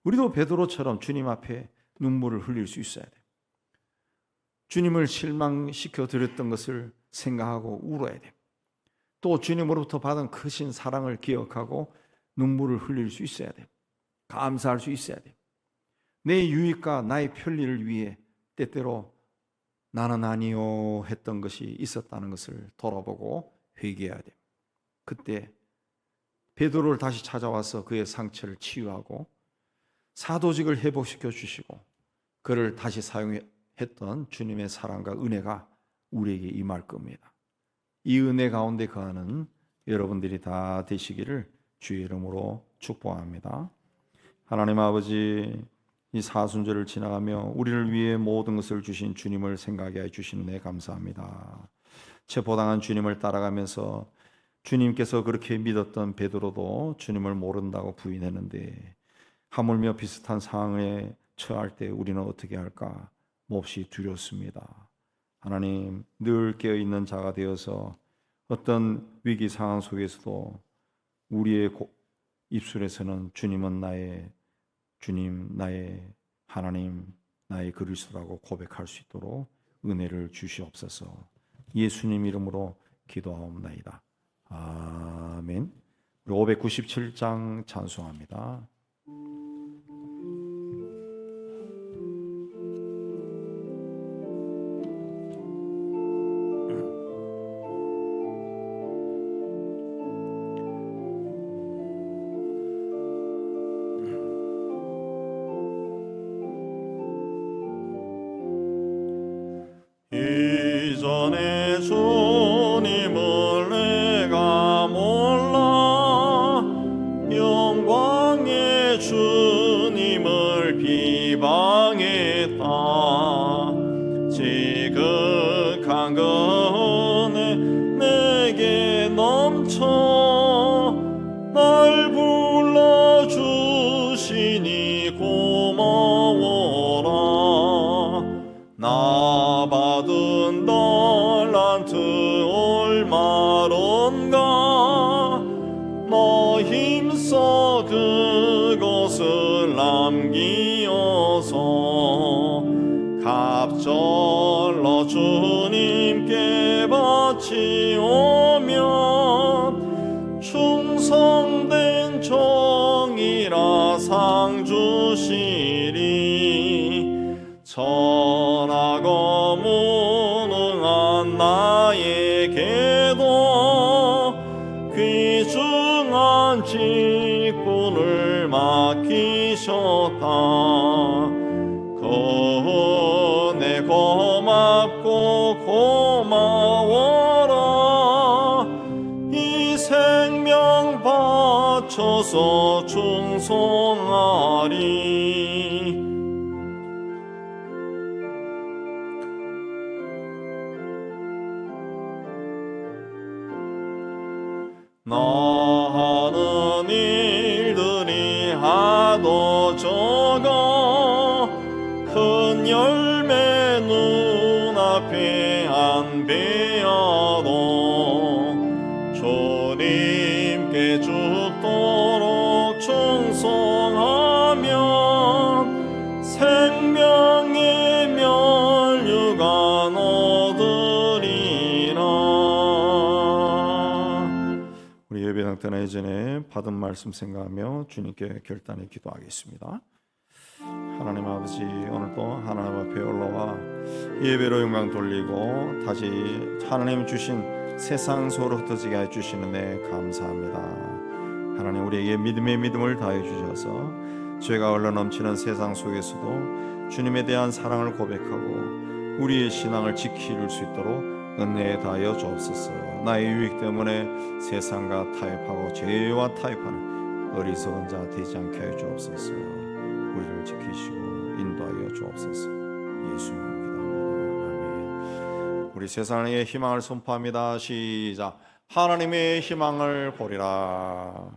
우리도 베드로처럼 주님 앞에 눈물을 흘릴 수 있어야 돼요. 주님을 실망시켜 드렸던 것을 생각하고 울어야 돼요. 또 주님으로부터 받은 크신 사랑을 기억하고 눈물을 흘릴 수 있어야 돼요. 감사할 수 있어야 돼요. 내 유익과 나의 편리를 위해 때때로 나는 아니요 했던 것이 있었다는 것을 돌아보고 회개해야 돼요. 그때 베드로를 다시 찾아와서 그의 상처를 치유하고 사도직을 회복시켜 주시고 그를 다시 사용했던 주님의 사랑과 은혜가 우리에게 임할 겁니다. 이 은혜 가운데 거하는 여러분들이 다 되시기를 주의 이름으로 축복합니다. 하나님 아버지, 이 사순절을 지나가며 우리를 위해 모든 것을 주신 주님을 생각하게 해주시는 데 감사합니다. 체포당한 주님을 따라가면서 주님께서 그렇게 믿었던 베드로도 주님을 모른다고 부인했는데 하물며 비슷한 상황에 처할 때 우리는 어떻게 할까 몹시 두렵습니다. 하나님, 늘 깨어있는 자가 되어서 어떤 위기 상황 속에서도 우리의 입술에서는 주님은 나의 주님, 나의 하나님, 나의 그리스도라고 고백할 수 있도록 은혜를 주시옵소서. 예수님 이름으로 기도하옵나이다. 아멘. 597장 찬송합니다. 이전에 주님을 내가 몰라 영광의 주님을 비방했다. 지극한 그 은혜 내게 넘쳐 날 불러주시니 고마워라. 나 받은 달란트 얼마론가 너 힘써 그것을 남기어서 갑절로 주님께 바치오면 충성된 종이라 상 주시리. 선하고 무능한 나에게도 귀중한 지 일꾼을 맡기셨다. 그네 고맙고 고마워라. 이 생명 바쳐서 충성하리. 나 하는 일들이 하도 적어 큰 열매 눈앞에 안 베어도 주님께 죽도록 충성하면 생명의 면류관 얻으리라. 우리 예배당 떠나기 전에 받은 말씀 생각하며 주님께 결단에 기도하겠습니다. 하나님 아버지, 오늘도 하나님 앞에 올라와 예배로 영광 돌리고 다시 하나님 주신 세상 소로 흩어지게 해주시는 데 감사합니다. 하나님, 우리에게 믿음의 믿음을 다해 주셔서 죄가 흘러 넘치는 세상 속에서도 주님에 대한 사랑을 고백하고 우리의 신앙을 지킬 수 있도록 은혜에 다하여 주옵소서. 나의 유익 때문에 세상과 타협하고 죄와 타협하는 어리석은 자 되지 않게 하여 주옵소서. 우리를 지키시고 인도하여 주옵소서. 예수님으로 기도합니다. 아멘. 우리 세상의 희망을 선포합니다. 시작. 하나님의 희망을 보리라.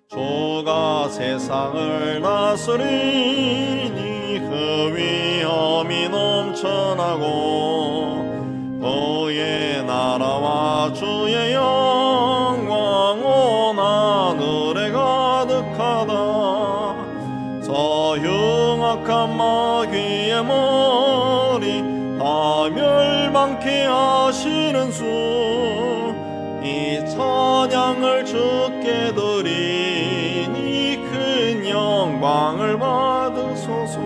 주가 세상을 다스리니 그 위엄이 넘쳐나고 그의 나라와 주의 영광 온 하늘에 가득하다. 저 흉악한 마귀의 머리 다 멸망케 하시는 주, 이 찬양을 주께 드리니 큰 영광을 받으소서.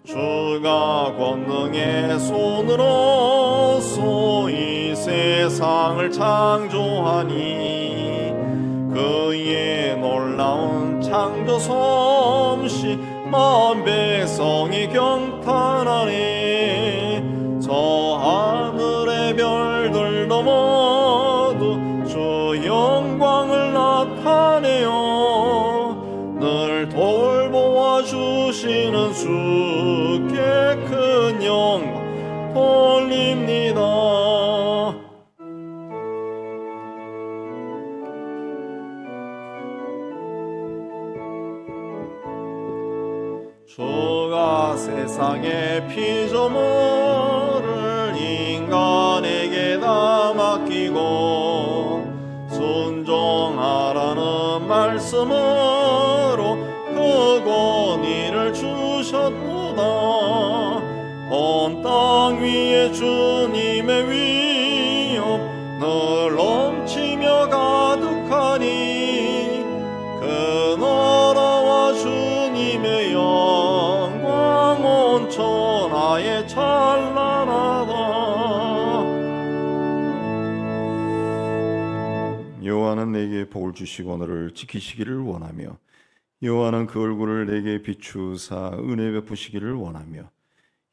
주가 권능의 손으로서 이 세상을 창조하니 그의 놀라운 창조 솜씨 만 백성이 경탄하네. 저 하늘의 별들도 모두 주 영광을 나타내어 늘 돌보아 주시는 주께 큰 영광 돌립니다. 주가 세상의 피조물을 인간에게 다 맡기고 순종하라는 말씀으로 그 권위를 주셨도다. 온 땅 위에 주님의 위엄 늘 넘치며 가득하니 그 나라와 주님의 영광 온 천하에 찬란하다. 여호와는 내게 복을 주시고 너를 지키시기를 원하며 여호와는 그 얼굴을 내게 비추사 은혜 베푸시기를 원하며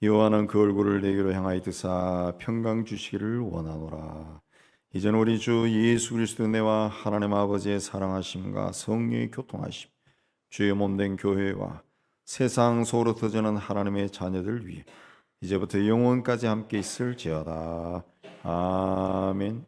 여호와는 그 얼굴을 내게로 향하여 드사 평강 주시기를 원하노라. 이제는 우리 주 예수 그리스도 은혜와 하나님 아버지의 사랑하심과 성령의 교통하심, 주의 몸된 교회와 세상 속으로 터지는 하나님의 자녀들 위해 이제부터 영원까지 함께 있을지어다. 아멘.